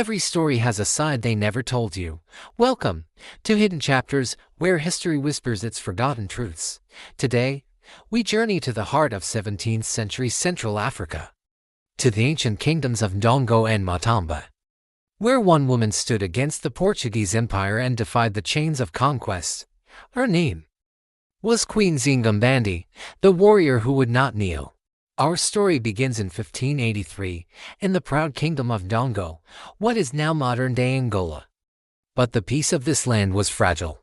Every story has a side they never told you. Welcome to Hidden Chapters, where history whispers its forgotten truths. Today, we journey to the heart of 17th century Central Africa, to the ancient kingdoms of Ndongo and Matamba, where one woman stood against the Portuguese Empire and defied the chains of conquest. Her name was Queen Nzinga Mbande, the warrior who would not kneel. Our story begins in 1583, in the proud kingdom of Ndongo, what is now modern-day Angola. But the peace of this land was fragile.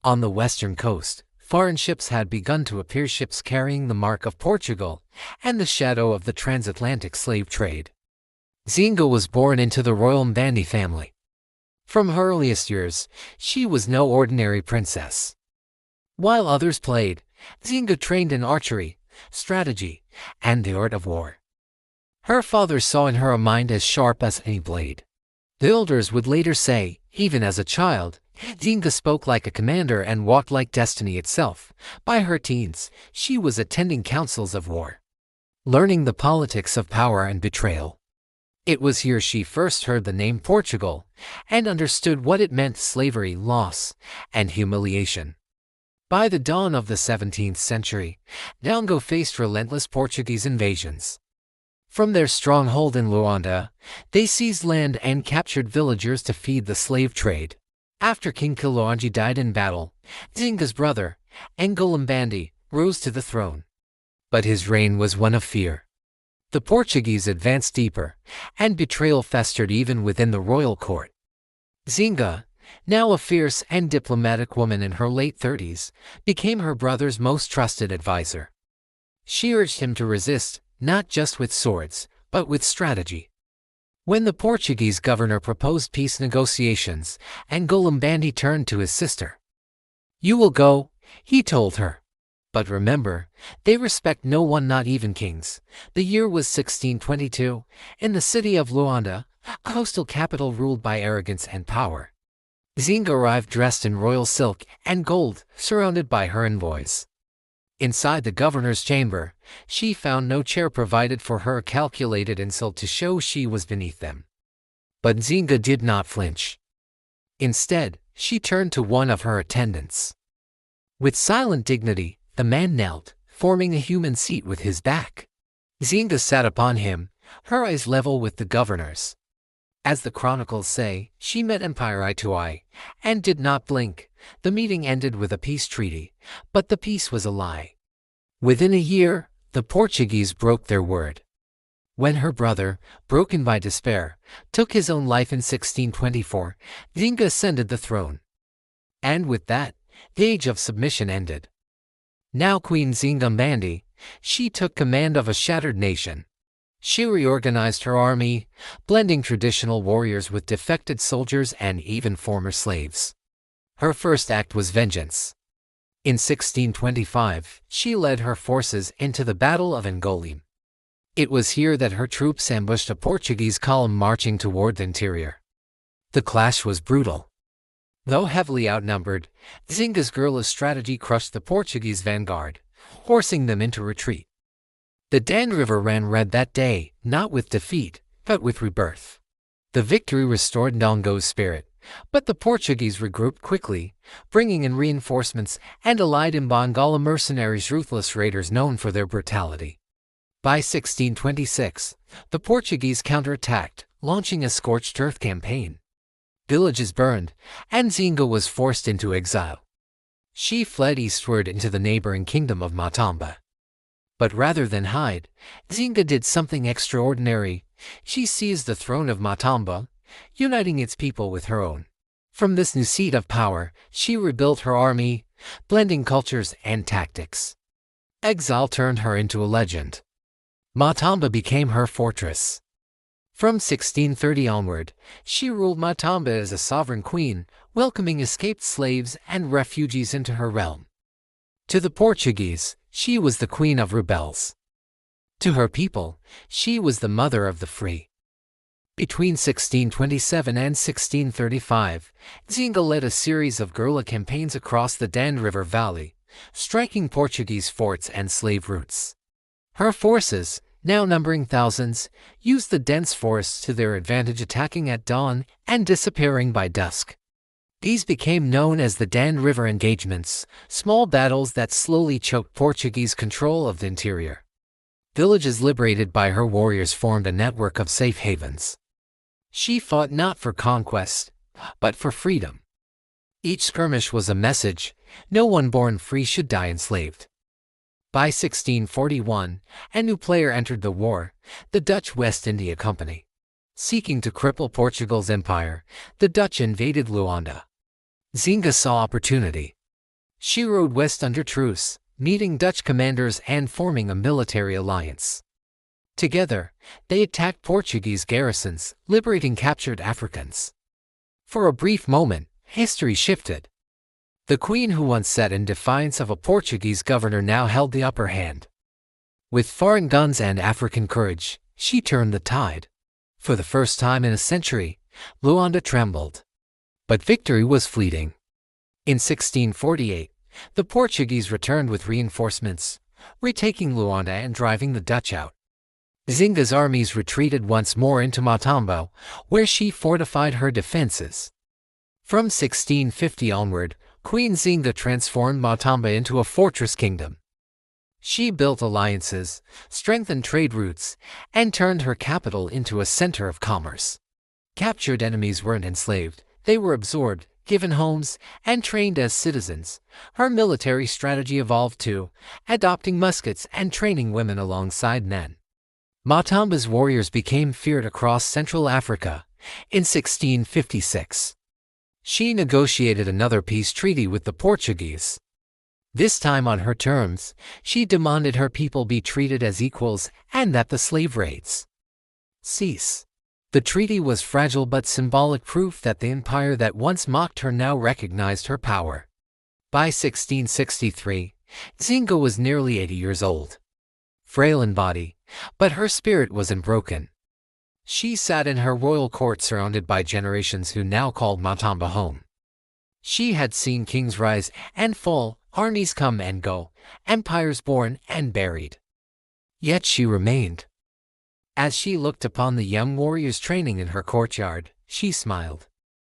On the western coast, foreign ships had begun to appear, ships carrying the mark of Portugal and the shadow of the transatlantic slave trade. Nzinga was born into the royal Mbande family. From her earliest years, she was no ordinary princess. While others played, Nzinga trained in archery, strategy, and the art of war. Her father saw in her a mind as sharp as any blade. The elders would later say, even as a child, Nzinga spoke like a commander and walked like destiny itself. By her teens, she was attending councils of war, learning the politics of power and betrayal. It was here she first heard the name Portugal and understood what it meant: slavery, loss, and humiliation. By the dawn of the 17th century, Ndongo faced relentless Portuguese invasions. From their stronghold in Luanda, they seized land and captured villagers to feed the slave trade. After King Kilonji died in battle, Nzinga's brother, Ndongo and Matamba, rose to the throne. But his reign was one of fear. The Portuguese advanced deeper, and betrayal festered even within the royal court. Nzinga, now a fierce and diplomatic woman in her late 30s, became her brother's most trusted advisor. She urged him to resist, not just with swords, but with strategy. When the Portuguese governor proposed peace negotiations, Ndongo and Matamba turned to his sister. "You will go," he told her. "But remember, they respect no one, not even kings." The year was 1622, in the city of Luanda, a coastal capital ruled by arrogance and power. Nzinga arrived dressed in royal silk and gold, surrounded by her envoys. Inside the governor's chamber, she found no chair provided for her, a calculated insult to show she was beneath them. But Nzinga did not flinch. Instead, she turned to one of her attendants. With silent dignity, the man knelt, forming a human seat with his back. Nzinga sat upon him, her eyes level with the governor's. As the chronicles say, she met empire eye to eye, and did not blink. The meeting ended with a peace treaty, but the peace was a lie. Within a year, the Portuguese broke their word. When her brother, broken by despair, took his own life in 1624, Nzinga ascended the throne. And with that, the age of submission ended. Now Queen Nzinga Mbande, she took command of a shattered nation. She reorganized her army, blending traditional warriors with defected soldiers and even former slaves. Her first act was vengeance. In 1625, she led her forces into the Battle of Angola. It was here that her troops ambushed a Portuguese column marching toward the interior. The clash was brutal. Though heavily outnumbered, Nzinga's guerrilla strategy crushed the Portuguese vanguard, forcing them into retreat. The Dan River ran red that day, not with defeat, but with rebirth. The victory restored Ndongo's spirit, but the Portuguese regrouped quickly, bringing in reinforcements and allied Angola mercenaries, ruthless raiders known for their brutality. By 1626, the Portuguese counterattacked, launching a scorched earth campaign. Villages burned, and Nzinga was forced into exile. She fled eastward into the neighboring kingdom of Matamba. But rather than hide, Nzinga did something extraordinary. She seized the throne of Matamba, uniting its people with her own. From this new seat of power, she rebuilt her army, blending cultures and tactics. Exile turned her into a legend. Matamba became her fortress. From 1630 onward, she ruled Matamba as a sovereign queen, welcoming escaped slaves and refugees into her realm. To the Portuguese, she was the queen of rebels. To her people, she was the mother of the free. Between 1627 and 1635, Nzinga led a series of guerrilla campaigns across the Dan River Valley, striking Portuguese forts and slave routes. Her forces, now numbering thousands, used the dense forests to their advantage, attacking at dawn and disappearing by dusk. These became known as the Dan River engagements, small battles that slowly choked Portuguese control of the interior. Villages liberated by her warriors formed a network of safe havens. She fought not for conquest, but for freedom. Each skirmish was a message: no one born free should die enslaved. By 1641, a new player entered the war, the Dutch West India Company. Seeking to cripple Portugal's empire, the Dutch invaded Luanda. Nzinga saw opportunity. She rode west under truce, meeting Dutch commanders and forming a military alliance. Together, they attacked Portuguese garrisons, liberating captured Africans. For a brief moment, history shifted. The queen who once sat in defiance of a Portuguese governor now held the upper hand. With foreign guns and African courage, she turned the tide. For the first time in a century, Luanda trembled. But victory was fleeting. In 1648, the Portuguese returned with reinforcements, retaking Luanda and driving the Dutch out. Nzinga's armies retreated once more into Matamba, where she fortified her defenses. From 1650 onward, Queen Nzinga transformed Matamba into a fortress kingdom. She built alliances, strengthened trade routes, and turned her capital into a center of commerce. Captured enemies weren't enslaved, they were absorbed, given homes, and trained as citizens. Her military strategy evolved too, adopting muskets and training women alongside men. Matamba's warriors became feared across Central Africa. In 1656, she negotiated another peace treaty with the Portuguese. This time on her terms, she demanded her people be treated as equals and that the slave raids cease. The treaty was fragile but symbolic proof that the empire that once mocked her now recognized her power. By 1663, Nzinga was nearly 80 years old. Frail in body, but her spirit wasn't broken. She sat in her royal court surrounded by generations who now called Matamba home. She had seen kings rise and fall, armies come and go, empires born and buried. Yet she remained. As she looked upon the young warriors training in her courtyard, she smiled.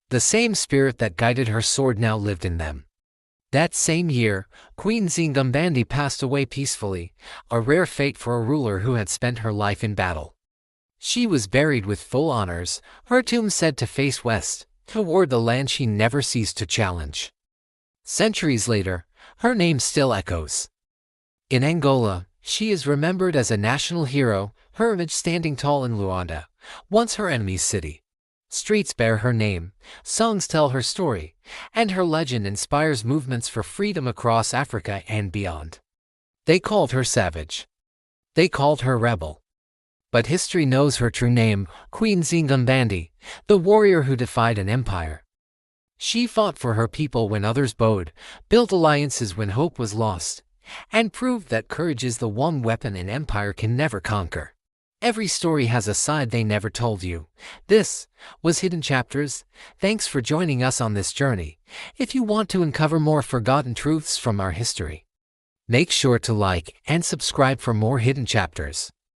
The same spirit that guided her sword now lived in them. That same year, Queen Nzinga Mbande passed away peacefully, a rare fate for a ruler who had spent her life in battle. She was buried with full honors, her tomb said to face west, toward the land she never ceased to challenge. Centuries later, her name still echoes. In Angola, she is remembered as a national hero, her image standing tall in Luanda, once her enemy's city. Streets bear her name, songs tell her story, and her legend inspires movements for freedom across Africa and beyond. They called her savage. They called her rebel. But history knows her true name, Queen Nzinga Mbande, the warrior who defied an empire. She fought for her people when others bowed, built alliances when hope was lost, and proved that courage is the one weapon an empire can never conquer. Every story has a side they never told you. This was Hidden Chapters. Thanks for joining us on this journey. If you want to uncover more forgotten truths from our history, make sure to like and subscribe for more Hidden Chapters.